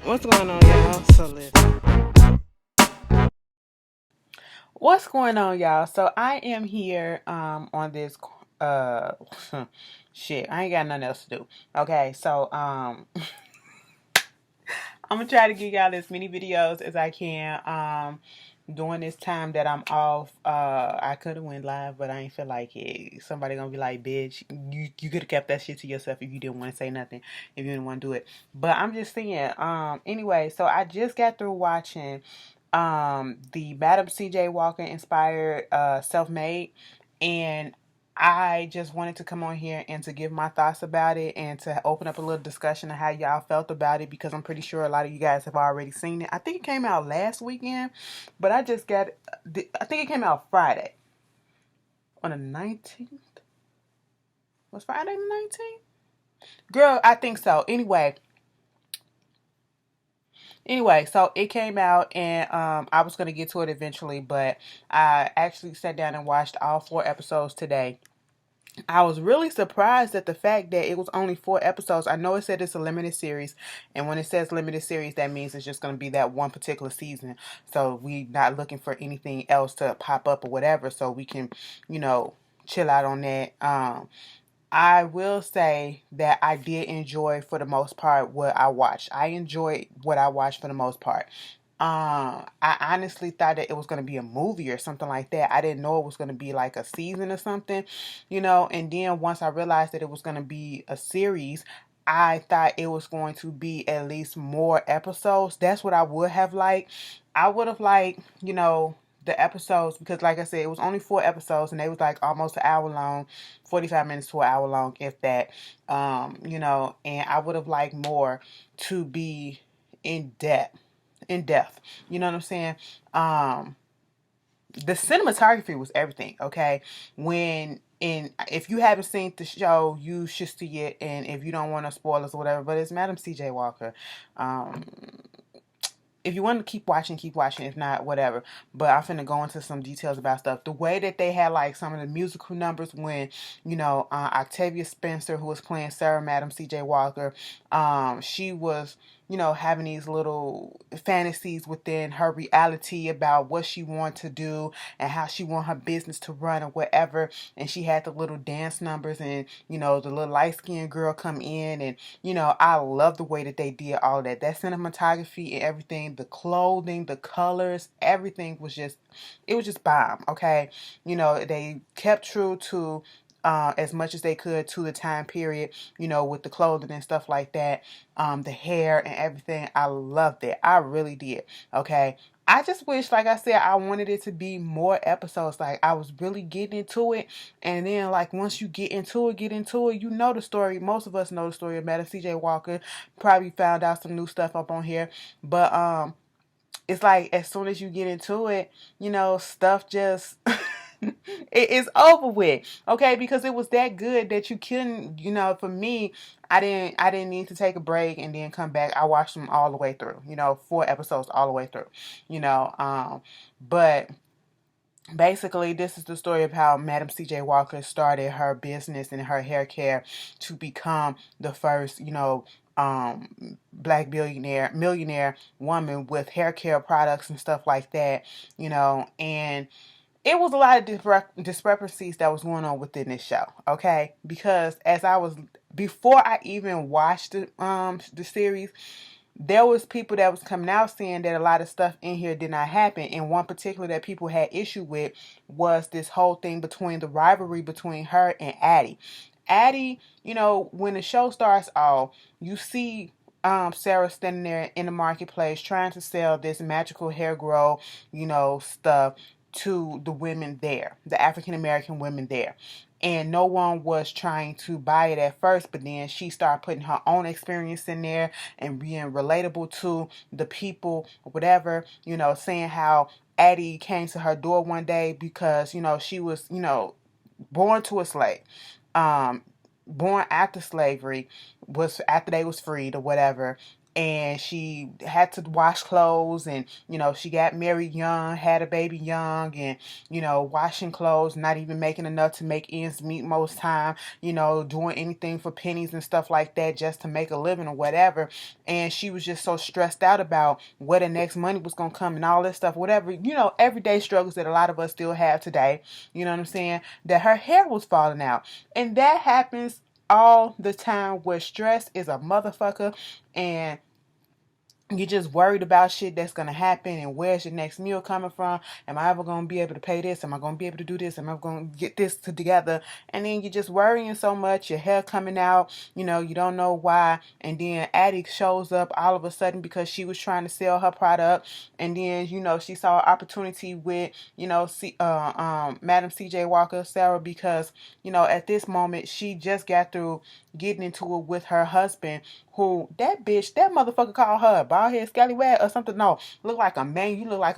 What's going on, y'all? So listen. What's going on, y'all? So I am here on this uh shit. I ain't got nothing else to do. Okay, so I'm gonna try to give y'all as many videos as I can. During this time that I'm off, I could have went live, but I ain't feel like it. Somebody gonna be like, "Bitch, you could have kept that shit to yourself if you didn't want to say nothing, if you didn't want to do it." But I'm just saying. Anyway, so I just got through watching the Madam C.J. Walker inspired Self Made, and I just wanted to come on here and to give my thoughts about it and to open up a little discussion of how y'all felt about it, because I'm pretty sure a lot of you guys have already seen it. I think it came out last weekend, but I just got, I think it came out Friday on the 19th. Was Friday the 19th? Girl, I think so. Anyway, so it came out, and I was going to get to it eventually, but I actually sat down and watched all 4 episodes today. I was really surprised at the fact that it was only 4 episodes. I know it said it's a limited series, and when it says limited series, that means it's just going to be that one particular season. So we not looking for anything else to pop up or whatever, so we can, you know, chill out on that. I will say that I did enjoy, for the most part, what I watched. I enjoyed what I watched for the most part. I honestly thought that it was going to be a movie or something like that. I didn't know it was going to be like a season or something, you know. And then once I realized that it was going to be a series, I thought it was going to be at least more episodes. That's what I would have liked. I would have liked, you know, the episodes, because like I said, it was only 4 episodes and they was like almost an hour long, 45 minutes to an hour long, if that. You know, and I would have liked more to be in depth, you know what I'm saying? um the cinematography was everything. Okay, when in if you haven't seen the show, you should see it, and if you don't want to spoilers or whatever, but it's Madam CJ Walker. um if you want to keep watching, keep watching. If not, whatever. But I'm finna go into some details about stuff. The way that they had like some of the musical numbers when, you know, Octavia Spencer, who was playing Sarah Madam C.J. Walker, she was, you know, having these little fantasies within her reality about what she wanted to do and how she want her business to run or whatever. And she had the little dance numbers, and, you know, the little light skinned girl come in, and, you know, I love the way that they did all that. That cinematography and everything, the clothing, the colors, everything was just, it was just bomb. Okay, you know, they kept true to as much as they could to the time period, you know, with the clothing and stuff like that, the hair and everything. I loved it. I really did. Okay. I just wish, like I said, I wanted it to be more episodes. Like, I was really getting into it. And then, like, once you get into it, you know the story. Most of us know the story of Madam CJ Walker. Probably found out some new stuff up on here. But it's like as soon as you get into it, you know, stuff just it is over with. Okay, because it was that good that you couldn't, you know, for me, I didn't need to take a break and then come back. I watched them all the way through, you know, 4 episodes all the way through, you know. But basically, this is the story of how Madam C.J. Walker started her business and her hair care to become the first, you know, black millionaire woman with hair care products and stuff like that, you know. And it was a lot of discrepancies that was going on within this show. Okay, because as I was, before I even watched the series, there was people that was coming out saying that a lot of stuff in here did not happen. And one particular that people had issue with was this whole thing between the rivalry between her and Addie. Addie, you know, when the show starts off, you see Sarah standing there in the marketplace trying to sell this magical hair grow, you know, stuff to the women there, the African American women there. And no one was trying to buy it at first, but then she started putting her own experience in there and being relatable to the people, whatever, you know, saying how Addie came to her door one day because, you know, she was, you know, born to a slave. Um, Born after slavery, was after they was freed or whatever. and she had to wash clothes, and she got married young, had a baby young, and washing clothes, not even making enough to make ends meet most time, doing anything for pennies and stuff like that just to make a living or whatever. And she was just so stressed out about where the next money was gonna come and all this stuff, whatever, everyday struggles that a lot of us still have today, you know what I'm saying, that her hair was falling out. And that happens all the time, where stress is a motherfucker, and you're just worried about shit that's going to happen, and where's your next meal coming from? Am I ever going to be able to pay this? Am I going to be able to do this? Am I going to get this together? And then you're just worrying so much, your hair coming out, you don't know why. And then Addie shows up all of a sudden because she was trying to sell her product. And then, she saw an opportunity with, Madam CJ Walker, Sarah, because, at this moment, she just got through getting into it with her husband, who that motherfucker called her a bald head scallywag or something. No, you look like a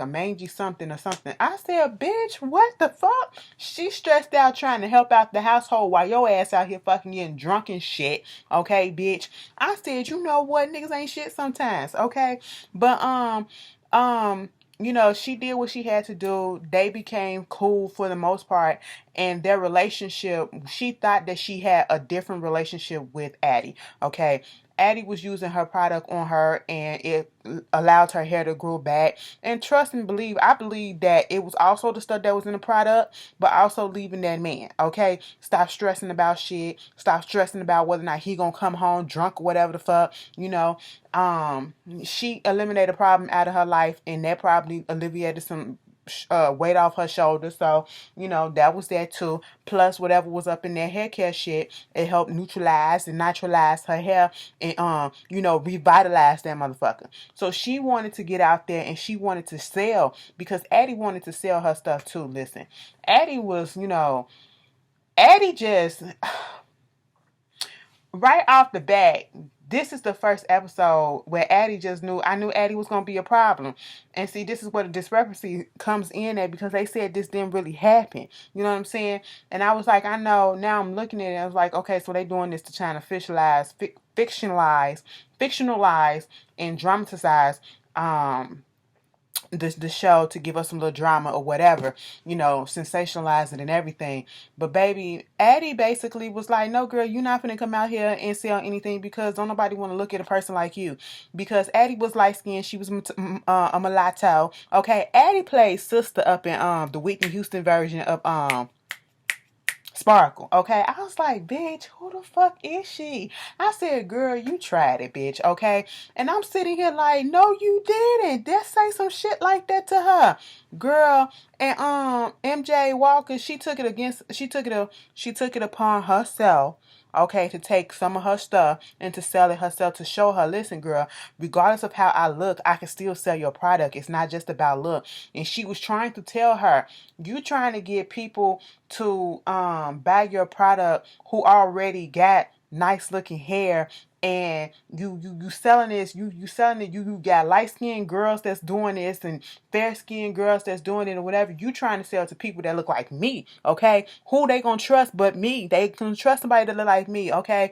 mangy something or something. I said, bitch, what the fuck? She stressed out trying to help out the household while your ass out here fucking getting drunk and shit. Okay, bitch. I said, you know what? Niggas ain't shit sometimes. Okay. But, she did what she had to do. They became cool for the most part. And their relationship, she thought that she had a different relationship with Addie. Okay. Addie was using her product on her, and it allowed her hair to grow back. And trust and believe, I believe that it was also the stuff that was in the product, but also leaving that man. Okay, stop stressing about shit. Stop stressing about whether or not he gonna come home drunk or whatever the fuck. She eliminated a problem out of her life, and that probably alleviated some weight off her shoulders. So, that was that too. Plus, whatever was up in that hair care shit, it helped neutralize and naturalize her hair and, revitalize that motherfucker. So she wanted to get out there and she wanted to sell, because Addie wanted to sell her stuff too. Listen, Addie was, Addie just, right off the bat, this is the first episode where Addie just knew, I knew Addie was going to be a problem. And see, this is where the discrepancy comes in at, because they said this didn't really happen. You know what I'm saying? And I was like, I know. Now I'm looking at it, I was like, okay, so they doing this to try to fictionalize, and dramatize the show, to give us some little drama or whatever, sensationalize it and everything. But baby, Addie basically was like, no girl, you're not gonna come out here and sell anything, because don't nobody want to look at a person like you. Because Addie was light skinned, she was a mulatto. Okay, Addie played sister up in the Whitney Houston version of Sparkle. Okay, I was like, bitch, who the fuck is she? I said, girl, you tried it, bitch. Okay, and I'm sitting here like, no, you didn't. Just say some shit like that to her, girl. And MJ Walker, she took it upon herself, okay, to take some of her stuff and to sell it herself, to show her, listen, girl, regardless of how I look, I can still sell your product. It's not just about look. And she was trying to tell her, you trying to get people to buy your product who already got nice looking hair, and you selling this, you selling it, you got light skinned girls that's doing this, and fair skinned girls that's doing it, or whatever. You trying to sell to people that look like me, okay? Who they gonna trust but me? They can trust somebody that look like me, okay?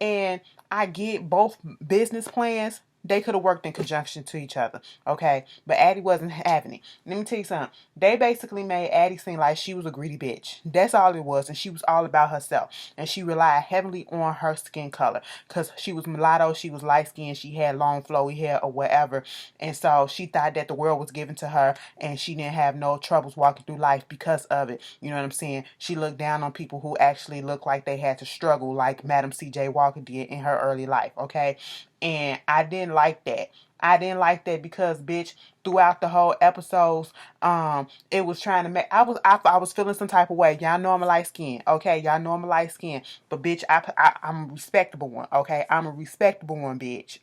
And I get both business plans. They could have worked in conjunction to each other, okay? But Addie wasn't having it. Let me tell you something. They basically made Addie seem like she was a greedy bitch. That's all it was. And she was all about herself. And she relied heavily on her skin color, because she was mulatto, she was light-skinned, she had long flowy hair or whatever. And so she thought that the world was given to her, and she didn't have no troubles walking through life because of it. You know what I'm saying? She looked down on people who actually looked like they had to struggle, like Madam CJ Walker did in her early life, okay? And I didn't like that. I didn't like that because, bitch, throughout the whole episodes, it was trying to make, I was feeling some type of way. Y'all know I'm a light skin, okay? Y'all know I'm a light skin, but bitch, I'm a respectable one, okay? I'm a respectable one, bitch.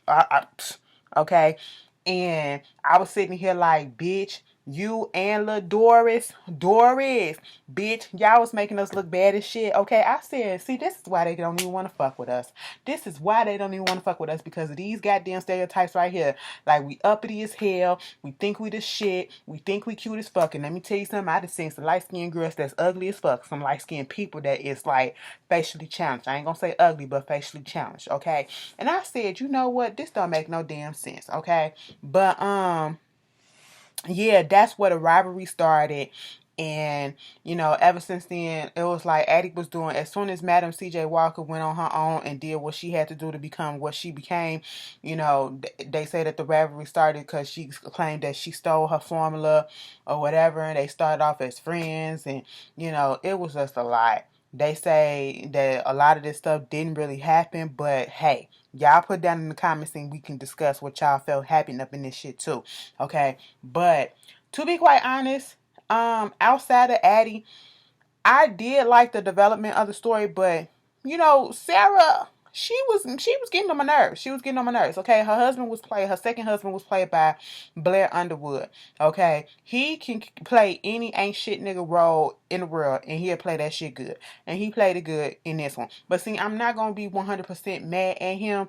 Okay? And I was sitting here like, bitch, You and little Doris, bitch, y'all was making us look bad as shit. Okay, I said, see, this is why they don't even want to fuck with us. This is why they don't even want to fuck with us, because of these goddamn stereotypes right here. Like, we uppity as hell. We think we the shit. We think we cute as fuck. And let me tell you something. I just seen some light-skinned girls that's ugly as fuck. Some light-skinned people that is like facially challenged. I ain't gonna say ugly, but facially challenged. Okay. And I said, you know what? This don't make no damn sense. Okay. But yeah, that's where the rivalry started. And, ever since then, it was like Addie was doing, as soon as Madam CJ Walker went on her own and did what she had to do to become what she became, they say that the rivalry started because she claimed that she stole her formula or whatever, and they started off as friends, and, it was just a lot. They say that a lot of this stuff didn't really happen, but hey, y'all put down in the comments and we can discuss what y'all felt happened up in this shit too. Okay. But to be quite honest, outside of Addie, I did like the development of the story, but Sarah, she was getting on my nerves. She was getting on my nerves. Okay, her second husband was played by Blair Underwood. Okay, he can play any ain't shit nigga role in the world, and he'll play that shit good. And he played it good in this one. But see, I'm not gonna be 100% mad at him,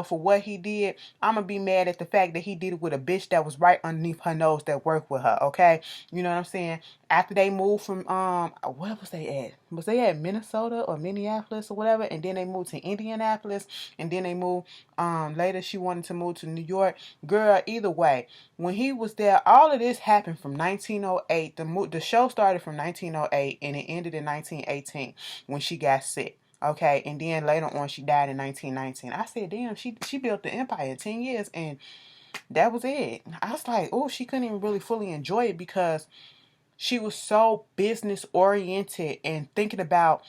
for what he did. I'm gonna be mad at the fact that he did it with a bitch that was right underneath her nose that worked with her. Okay, you know what I'm saying? After they moved from where was they at? Was they at Minnesota or Minneapolis or whatever? And then they moved to Indianapolis, and then they moved later she wanted to move to New York. Girl, either way, when he was there, all of this happened from 1908. The show started from 1908 and it ended in 1918 when she got sick. Okay, and then later on she died in 1919. I said, damn, she built the empire in 10 years and that was it. I was like, oh, she couldn't even really fully enjoy it because she was so business oriented and thinking about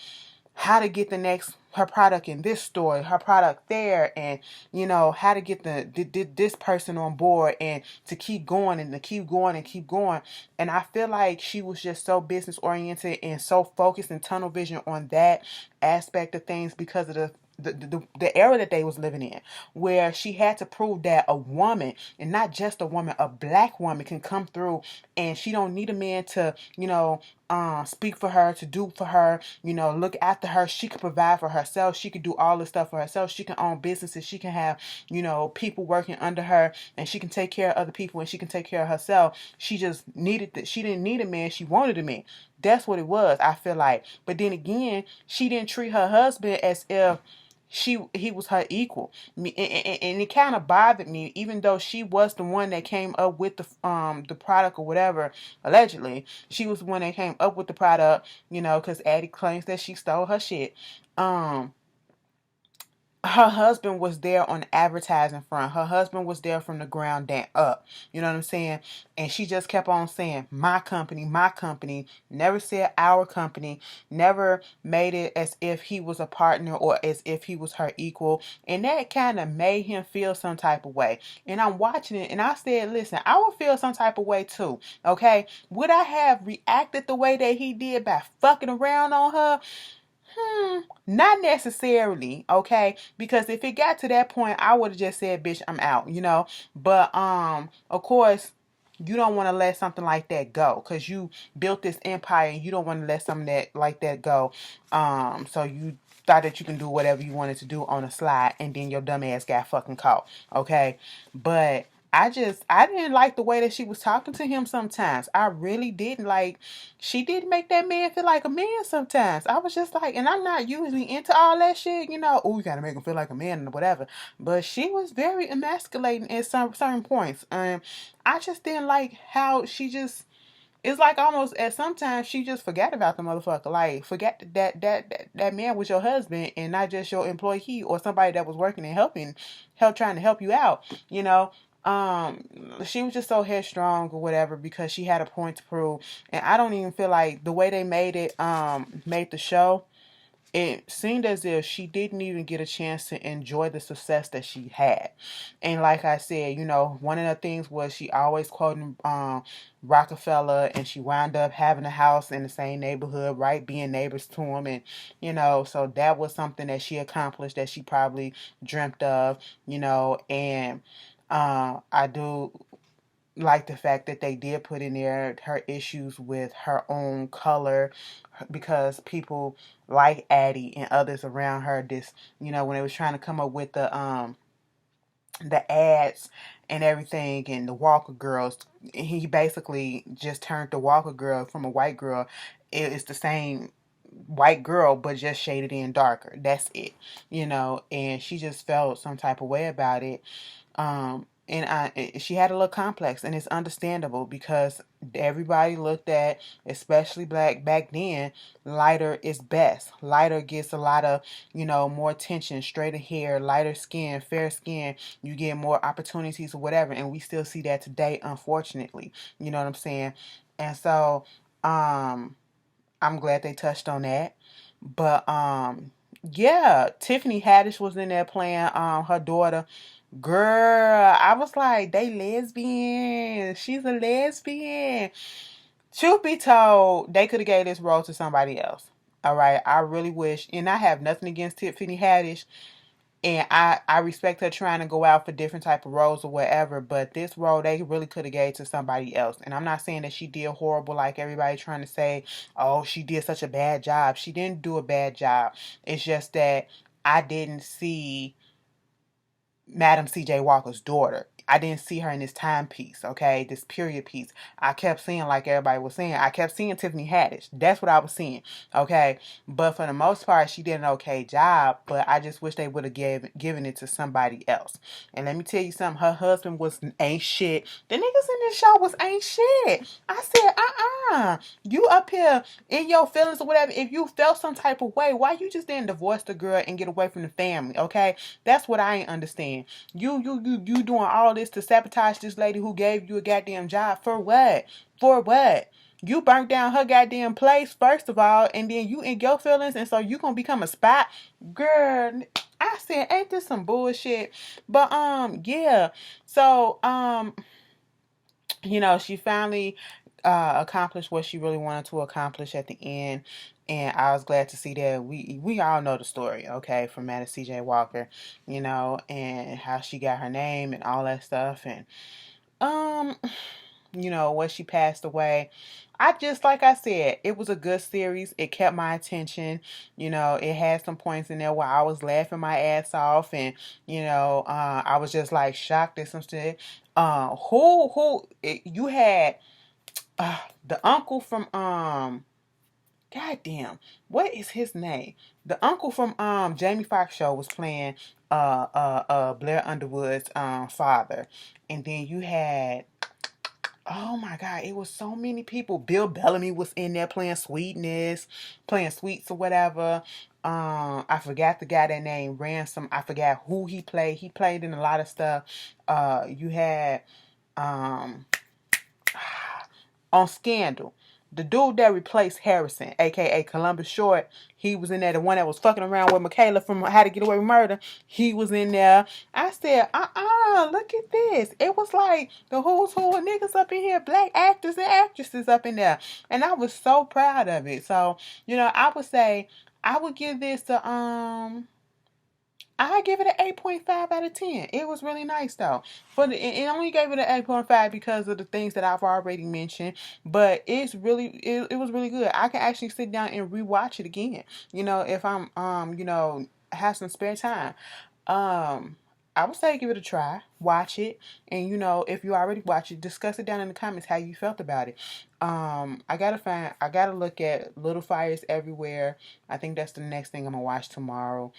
how to get her product in this store, her product there, and how to get this person on board and to keep going and to keep going and keep going. And I feel like she was just so business oriented and so focused and tunnel vision on that aspect of things because of the era that they was living in, where she had to prove that a woman, and not just a woman, a black woman, can come through and she don't need a man to speak for her, to do for her, look after her. She could provide for herself. She could do all this stuff for herself. She can own businesses. She can have people working under her, and she can take care of other people, and she can take care of herself. She just needed that. She didn't need a man. She wanted a man. That's what it was, I feel like. But then again, she didn't treat her husband as if he was her equal. And it kind of bothered me, even though she was the one that came up with the product or whatever. Allegedly, she was the one that came up with the product, because Addie claims that she stole her shit. Her husband was there on the advertising front. Her husband was there from the ground down up. You know what I'm saying? And she just kept on saying, my company, my company. Never said our company. Never made it as if he was a partner or as if he was her equal. And that kind of made him feel some type of way. And I'm watching it and I said, listen, I would feel some type of way too. Okay? Would I have reacted the way that he did by fucking around on her? Not necessarily, okay? Because if it got to that point, I would have just said, bitch, I'm out, But of course, you don't want to let something like that go because you built this empire and you don't want to let something like that go. So you thought that you can do whatever you wanted to do on a slide and then your dumb ass got fucking caught, okay? But I didn't like the way that she was talking to him sometimes. I really didn't. Like, she did make that man feel like a man sometimes. I was just like, and I'm not usually into all that shit, oh, you gotta make him feel like a man and whatever. But she was very emasculating at some certain points. I just didn't like how it's like almost at sometimes she just forgot about the motherfucker. Like, forget that man was your husband and not just your employee or somebody that was working and trying to help you out, she was just so headstrong or whatever because she had a point to prove. And I don't even feel like the way they made the show, it seemed as if she didn't even get a chance to enjoy the success that she had. And like I said, one of the things was she always quoting Rockefeller, and she wound up having a house in the same neighborhood, right? Being neighbors to him. And, so that was something that she accomplished that she probably dreamt of, and I do like the fact that they did put in there her issues with her own color, because people like Addie and others around her, this, you know, when they was trying to come up with the ads and everything, and the Walker girls, he basically just turned the Walker girl from a white girl. It's the same white girl but just shaded in darker. That's it, you know. And she just felt some type of way about it. She had a little complex, and it's understandable because everybody looked at, especially black back then, lighter is best. Lighter gets a lot of, you know, more attention, straighter hair, lighter skin, fair skin. You get more opportunities or whatever, and we still see that today, unfortunately. You know what I'm saying? And so, I'm glad they touched on that. But yeah, Tiffany Haddish was in there playing her daughter. Girl, I was like, they lesbian. She's a lesbian. Truth be told, they could have gave this role to somebody else. All right, I really wish, and I have nothing against Tiffany Haddish, and I respect her trying to go out for different type of roles or whatever, but this role they really could have gave to somebody else. And I'm not saying that she did horrible like everybody trying to say, oh, she did such a bad job. She didn't do a bad job. It's just that I didn't see Madam C.J. Walker's daughter. I didn't see her in this timepiece, okay? This period piece. I kept seeing, like everybody was saying, I kept seeing Tiffany Haddish. That's what I was seeing, okay? But for the most part, she did an okay job, but I just wish they would have given it to somebody else. And let me tell you something, her husband ain't shit. The niggas in this show ain't shit. I said, you up here in your feelings or whatever. If you felt some type of way, why you just didn't divorce the girl and get away from the family, okay? That's what I ain't understand. You doing all this to sabotage this lady who gave you a goddamn job for what? For what? You burnt down her goddamn place first of all, and then you in your feelings, and so you gonna become a spy, girl. I said, ain't this some bullshit? But yeah. So you know, she finally accomplished what she really wanted to accomplish at the end. And I was glad to see that we all know the story, okay, from Madam C.J. Walker, you know, and how she got her name and all that stuff. And, you know, when she passed away, I just, like I said, it was a good series. It kept my attention. You know, it had some points in there where I was laughing my ass off, and, you know, I was just like shocked at some shit. You had the uncle from goddamn, what is his name? The uncle from Jamie Foxx show was playing Blair Underwood's father. And then you had, oh my god, it was so many people. Bill Bellamy was in there playing Sweetness, playing Sweets or whatever. I forgot the guy that named Ransom. I forgot who he played. He played in a lot of stuff. You had on Scandal, the dude that replaced Harrison, aka Columbus Short, he was in there. The one that was fucking around with Michaela from How to Get Away with Murder, he was in there. I said, look at this. It was like the who's who of niggas up in here, black actors and actresses up in there. And I was so proud of it. So, you know, I would say I would give this I give it an 8.5 out of 10. It was really nice though. It only gave it an 8.5 because of the things that I've already mentioned, but it was really good. I can actually sit down and rewatch it again. You know, if I'm you know, have some spare time. I would say give it a try, watch it, and you know, if you already watched it, discuss it down in the comments how you felt about it. I gotta look at Little Fires Everywhere. I think that's the next thing I'm gonna watch tomorrow.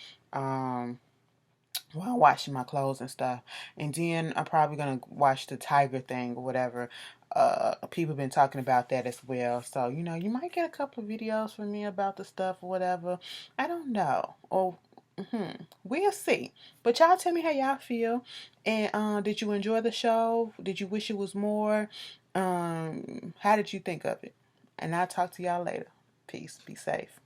While washing my clothes and stuff. And then I'm probably gonna watch the Tiger thing or whatever. People been talking about that as well. So, you know, you might get a couple of videos from me about the stuff or whatever. I don't know. Or we'll see. But y'all tell me how y'all feel. And did you enjoy the show? Did you wish it was more? How did you think of it? And I'll talk to y'all later. Peace. Be safe.